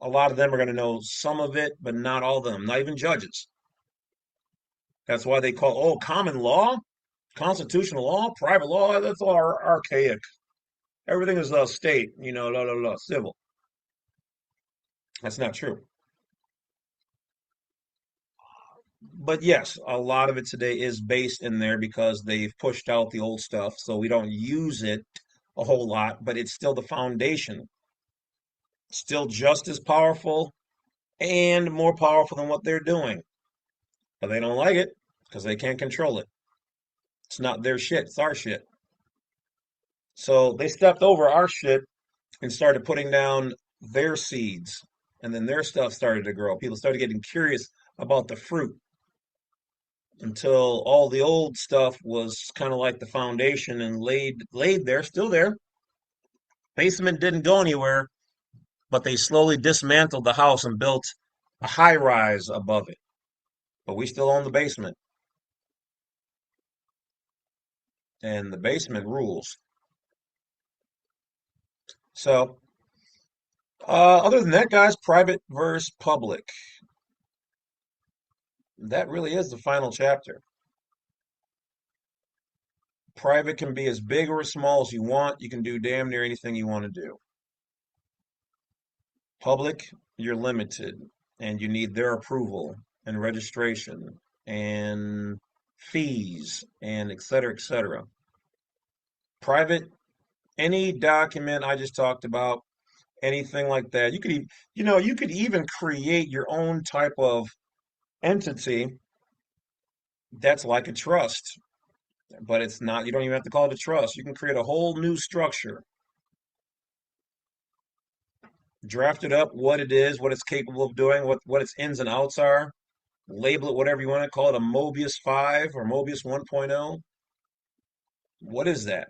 A lot of them are going to know some of it, but not all of them, not even judges. That's why they call, oh, common law, constitutional law, private law, that's all archaic. Everything is state, civil. That's not true. But yes, a lot of it today is based in there because they've pushed out the old stuff, so we don't use it a whole lot, but it's still the foundation. Still just as powerful and more powerful than what they're doing. But they don't like it because they can't control it. It's not their shit, it's our shit. So they stepped over our shit and started putting down their seeds. And then their stuff started to grow. People started getting curious about the fruit until all the old stuff was kind of like the foundation and laid there, still there. Basement didn't go anywhere, but they slowly dismantled the house and built a high rise above it. But we still own the basement, and the basement rules. So, other than that, guys, private versus public. That really is the final chapter. Private can be as big or as small as you want. You can do damn near anything you want to do. Public, you're limited and you need their approval and registration and fees and et cetera, et cetera. Private, any document I just talked about, anything like that, you could even, you could even create your own type of entity that's like a trust, but it's not, you don't even have to call it a trust. You can create a whole new structure, draft it up, what it is, what it's capable of doing, what its ins and outs are, label it whatever you want to call it, a Mobius 5 or Mobius 1.0. What is that?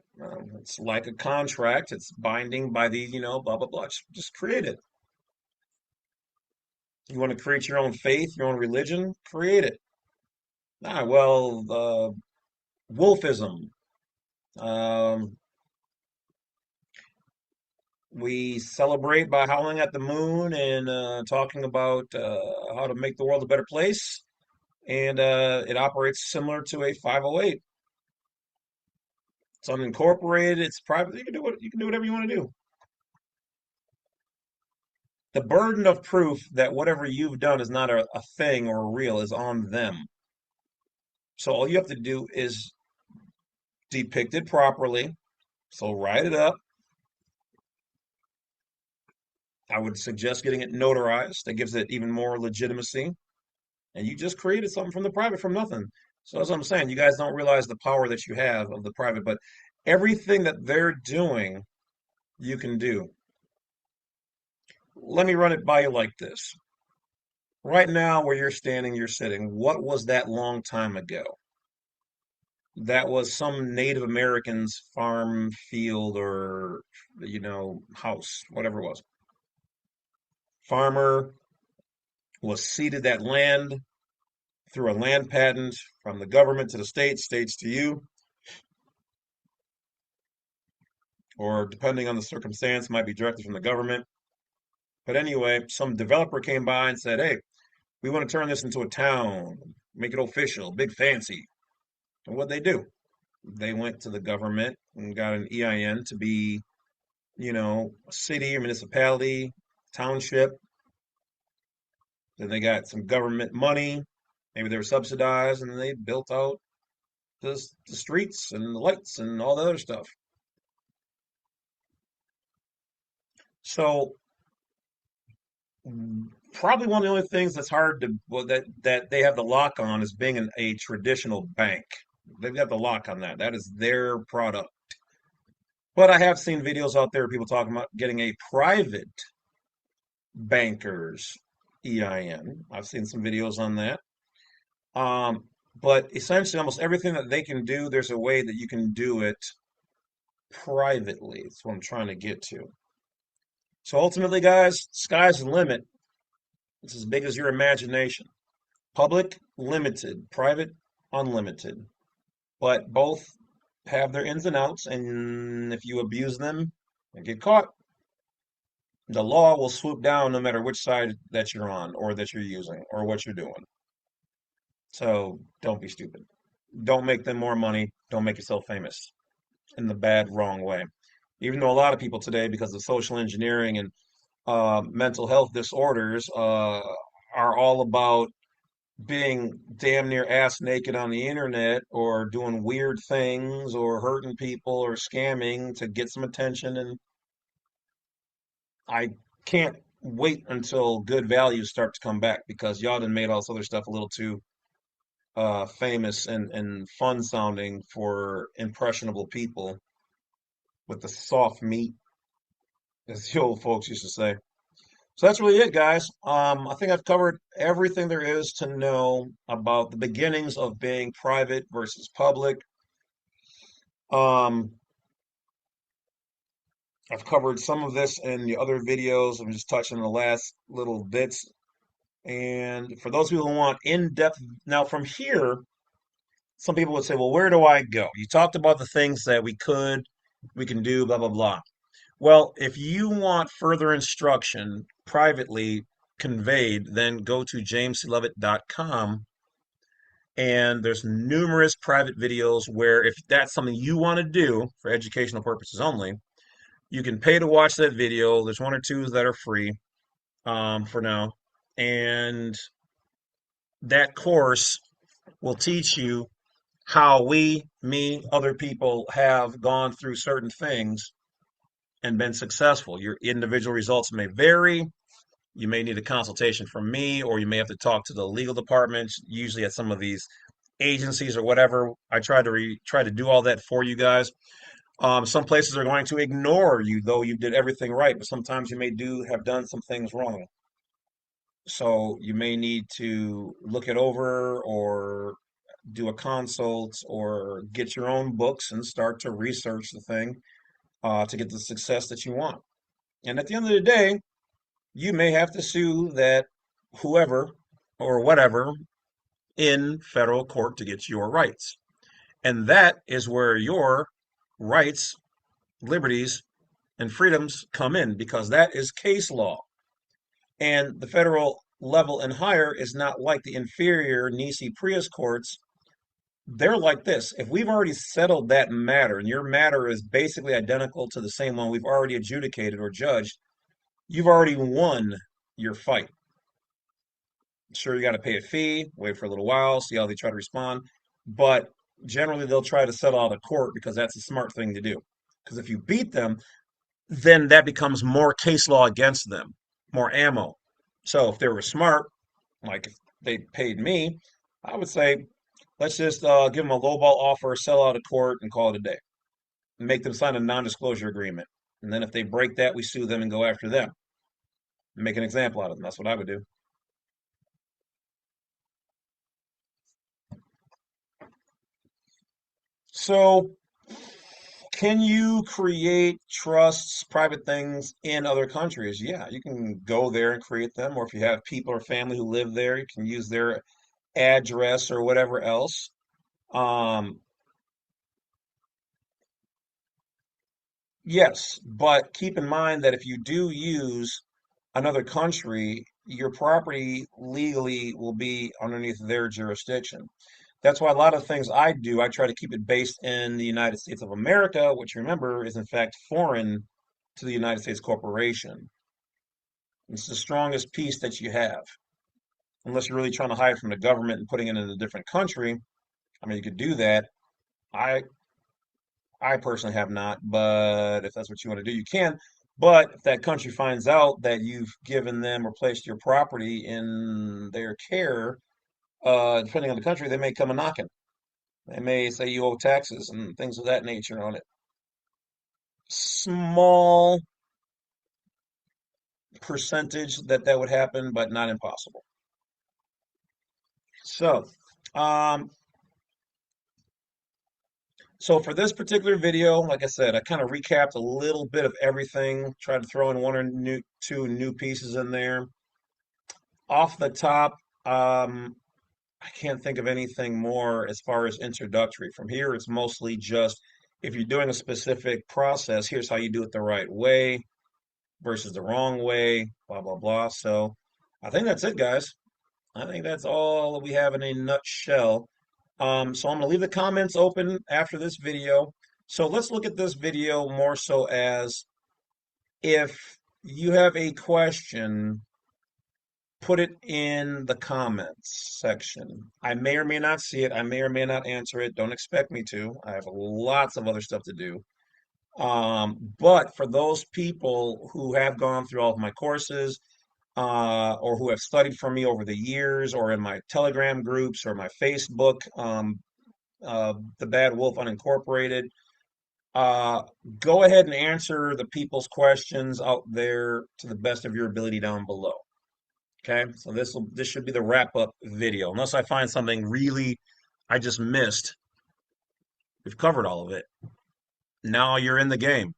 It's like a contract. It's binding by the, blah, blah, blah. Just create it. You want to create your own faith, your own religion? Create it. Ah, well, wolfism. Um, we celebrate by howling at the moon and talking about how to make the world a better place. And it operates similar to a 508. It's unincorporated. It's private. You can do whatever you want to do. The burden of proof that whatever you've done is not a thing or real is on them. So all you have to do is depict it properly. So write it up. I would suggest getting it notarized. That gives it even more legitimacy. And you just created something from the private from nothing. So that's what I'm saying. You guys don't realize the power that you have of the private, but everything that they're doing, you can do. Let me run it by you like this. Right now, where you're standing, you're sitting, what was that long time ago? That was some Native American's farm, field, or, house, whatever it was. Farmer was ceded that land through a land patent from the government to the state, states to you, or depending on the circumstance, might be directly from the government. But anyway, some developer came by and said, hey, we want to turn this into a town, make it official, big fancy. And what they do? They went to the government and got an EIN to be, a city or municipality, township. Then they got some government money. Maybe they were subsidized, and then they built out the streets and the lights and all the other stuff. So probably one of the only things that's hard to well, that they have the lock on is being a traditional bank. They've got the lock on that. That is their product. But I have seen videos out there of people talking about getting a private banker's EIN. I've seen some videos on that. Um, but essentially, almost everything that they can do, there's a way that you can do it privately. That's what I'm trying to get to. So ultimately, guys, sky's the limit. It's as big as your imagination. Public, limited. Private, unlimited. But both have their ins and outs, and if you abuse them and get caught, the law will swoop down no matter which side that you're on or that you're using or what you're doing. So don't be stupid. Don't make them more money. Don't make yourself famous in the bad, wrong way. Even though a lot of people today, because of social engineering and mental health disorders, are all about being damn near ass naked on the internet or doing weird things or hurting people or scamming to get some attention. And I can't wait until good values start to come back because y'all done made all this other stuff a little too famous and fun sounding for impressionable people with the soft meat, as the old folks used to say. So that's really it, guys. I think I've covered everything there is to know about the beginnings of being private versus public. Um, I've covered some of this in the other videos. I'm just touching the last little bits. And for those people who want in-depth, now from here, some people would say, well, where do I go? You talked about the things that we can do, blah, blah, blah. Well, if you want further instruction privately conveyed, then go to jameslovett.com, and there's numerous private videos where if that's something you want to do for educational purposes only, you can pay to watch that video. There's one or two that are free for now. And that course will teach you how me, other people have gone through certain things and been successful. Your individual results may vary. You may need a consultation from me, or you may have to talk to the legal department, usually at some of these agencies or whatever. I try to do all that for you guys. Some places are going to ignore you, though you did everything right, but sometimes you may do have done some things wrong. So you may need to look it over or do a consult or get your own books and start to research the thing to get the success that you want. And at the end of the day, you may have to sue that whoever or whatever in federal court to get your rights. And that is where your rights, liberties, and freedoms come in because that is case law. And the federal level and higher is not like the inferior Nisi Prius courts. They're like this. If we've already settled that matter and your matter is basically identical to the same one we've already adjudicated or judged, you've already won your fight. Sure, you got to pay a fee, wait for a little while, see how they try to respond. But generally, they'll try to settle out of court because that's a smart thing to do. Because if you beat them, then that becomes more case law against them, more ammo. So if they were smart, like if they paid me, I would say, let's just give them a lowball offer, sell out of court, and call it a day. And make them sign a non-disclosure agreement. And then if they break that, we sue them and go after them. Make an example out of them. That's what I would do. So, can you create trusts, private things in other countries? Yeah, you can go there and create them. Or if you have people or family who live there, you can use their address or whatever else. Um, yes, but keep in mind that if you do use another country, your property legally will be underneath their jurisdiction. That's why a lot of things I do, I try to keep it based in the United States of America, which remember is in fact foreign to the United States corporation. It's the strongest piece that you have. Unless you're really trying to hide from the government and putting it in a different country. I mean, you could do that. I I personally have not, but if that's what you want to do, you can. But if that country finds out that you've given them or placed your property in their care, depending on the country, they may come a knocking. They may say you owe taxes and things of that nature on it. Small percentage that would happen, but not impossible. So, um, so for this particular video, like I said, I kind of recapped a little bit of everything, tried to throw in one or two new pieces in there. Off the top, I can't think of anything more as far as introductory. From here, it's mostly just if you're doing a specific process, here's how you do it the right way versus the wrong way, blah, blah, blah. So I think that's it, guys. I think that's all that we have in a nutshell. So I'm going to leave the comments open after this video. So let's look at this video more so as if you have a question, put it in the comments section. I may or may not see it. I may or may not answer it. Don't expect me to. I have lots of other stuff to do. But for those people who have gone through all of my courses, or who have studied from me over the years, or in my Telegram groups or my Facebook, the Badwolf Unincorporated, uh, go ahead and answer the people's questions out there to the best of your ability down below. Okay, so this should be the wrap up video. Unless I find something really I just missed, we've covered all of it. Now you're in the game.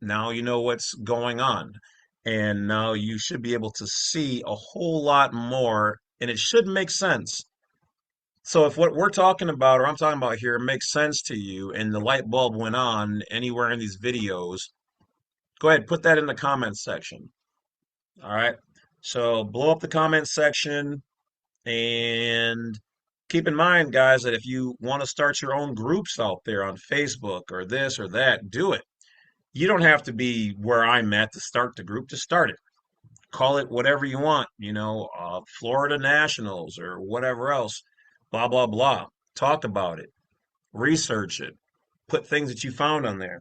Now you know what's going on. And now you should be able to see a whole lot more, and it should make sense. So if what we're talking about or I'm talking about here makes sense to you and the light bulb went on anywhere in these videos, Go ahead, put that in the comments section. All right. So blow up the comment section and keep in mind, guys, that if you want to start your own groups out there on Facebook or this or that, do it. You don't have to be where I'm at to start the group, to start it. Call it whatever you want, Florida Nationals or whatever else, blah, blah, blah. Talk about it, research it, put things that you found on there.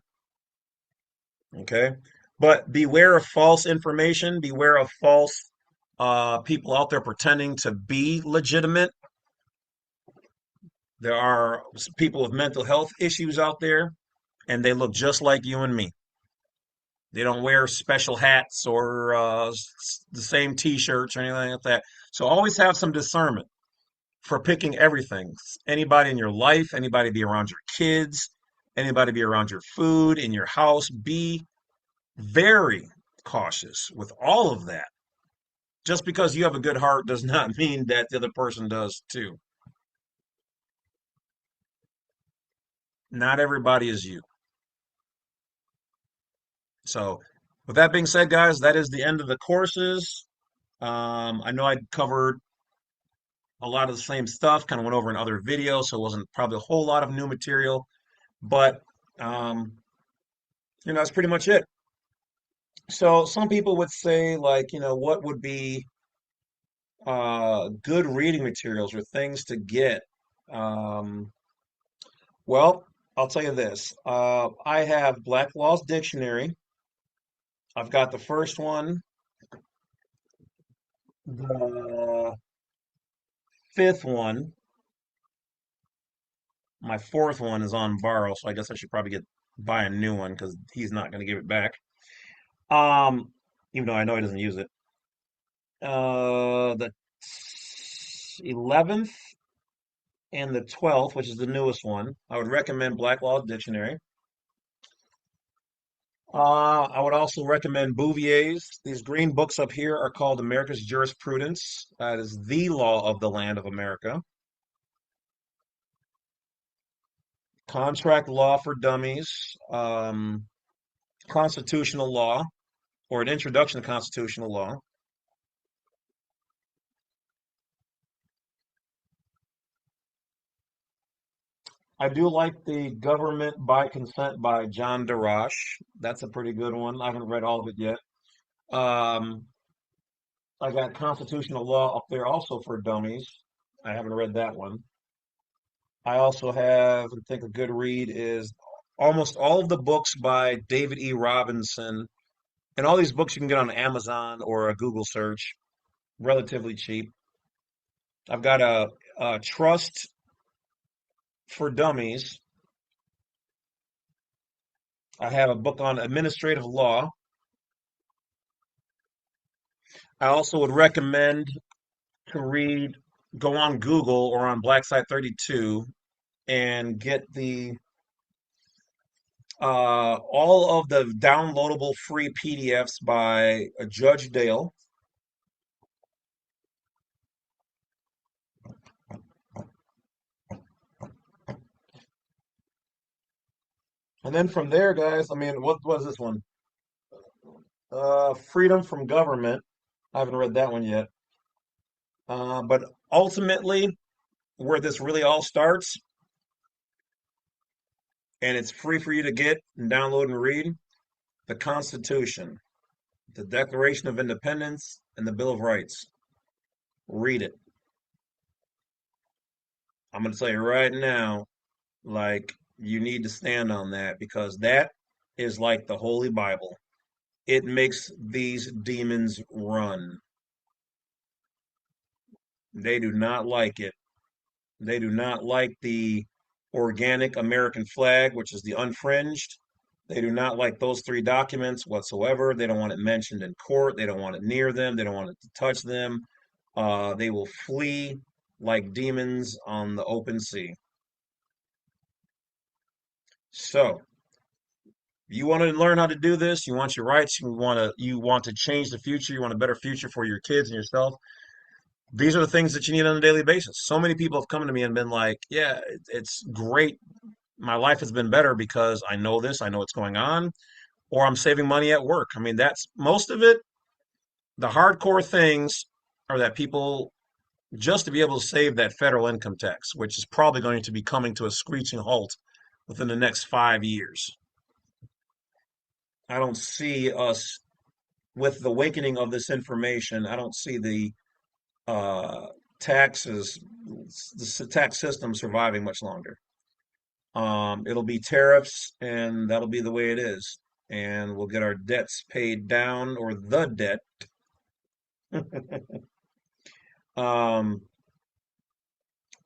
Okay. But beware of false information, beware of false people out there pretending to be legitimate. There are people with mental health issues out there, and they look just like you and me. They don't wear special hats or the same t-shirts or anything like that. So always have some discernment for picking everything. Anybody in your life, anybody be around your kids, anybody be around your food in your house. Be very cautious with all of that. Just because you have a good heart does not mean that the other person does too. Not everybody is you. So, with that being said, guys, that is the end of the courses. I know I covered a lot of the same stuff, kind of went over in other videos, so it wasn't probably a whole lot of new material, but um, that's pretty much it. So, some people would say, like, what would be good reading materials or things to get? Um, well, I'll tell you this. I have Black Law's Dictionary. I've got the first one, the fifth one. My fourth one is on borrow, so I guess I should probably get buy a new one because he's not going to give it back. Um, Even though I know he doesn't use it. The 11th and the 12th, which is the newest one, I would recommend Black Law Dictionary. I would also recommend Bouvier's. These green books up here are called America's Jurisprudence. That is the law of the land of America. Contract Law for Dummies, Constitutional Law, or an Introduction to Constitutional Law. I do like the Government by Consent by John Darash. That's a pretty good one. I haven't read all of it yet. Um, I got Constitutional Law up there also for dummies. I haven't read that one. I also have, I think a good read is almost all of the books by David E. Robinson. And all these books you can get on Amazon or a Google search, relatively cheap. I've got a Trust for Dummies. I have a book on administrative law. I also would recommend to read, go on Google or on Black Site 32 and get the all of the downloadable free PDFs by Judge Dale. And then from there, guys, I mean, what was this one? Freedom from Government. I haven't read that one yet. But ultimately, where this really all starts, and it's free for you to get and download and read, the Constitution, the Declaration of Independence, and the Bill of Rights. Read it. I'm going to tell you right now, like, you need to stand on that because that is like the Holy Bible. It makes these demons run. They do not like it. They do not like the organic American flag, which is the unfringed. They do not like those three documents whatsoever. They don't want it mentioned in court. They don't want it near them. They don't want it to touch them. They will flee like demons on the open sea. So, you want to learn how to do this, you want your rights, you want to change the future, you want a better future for your kids and yourself. These are the things that you need on a daily basis. So many people have come to me and been like, "Yeah, it's great. My life has been better because I know this, I know what's going on." or I'm saving money at work. I mean, that's most of it. The hardcore things are that people just to be able to save that federal income tax, which is probably going to be coming to a screeching halt within the next 5 years. I don't see us with the awakening of this information. I don't see the uh, taxes, the tax system surviving much longer. It'll be tariffs, and that'll be the way it is. And we'll get our debts paid down, or the debt. Um,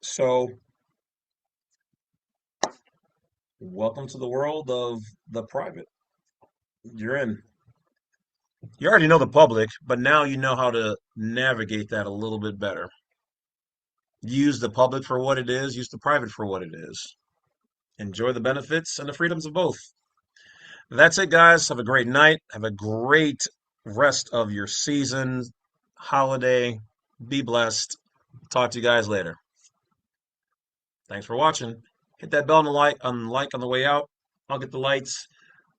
so, welcome to the world of the private. You're in. You already know the public, but now you know how to navigate that a little bit better. Use the public for what it is, use the private for what it is. Enjoy the benefits and the freedoms of both. That's it, guys. Have a great night. Have a great rest of your season, holiday. Be blessed. Talk to you guys later. Thanks for watching. Hit that bell on the way out. I'll get the lights.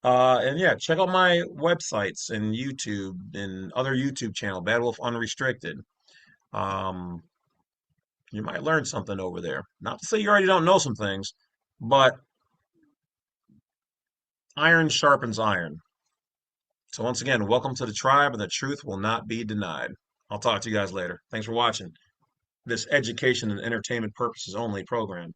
And yeah, check out my websites and YouTube and other YouTube channel, Badwolf Unrestricted. Um, you might learn something over there. Not to say you already don't know some things, but iron sharpens iron. So once again, welcome to the tribe, and the truth will not be denied. I'll talk to you guys later. Thanks for watching this education and entertainment purposes only program.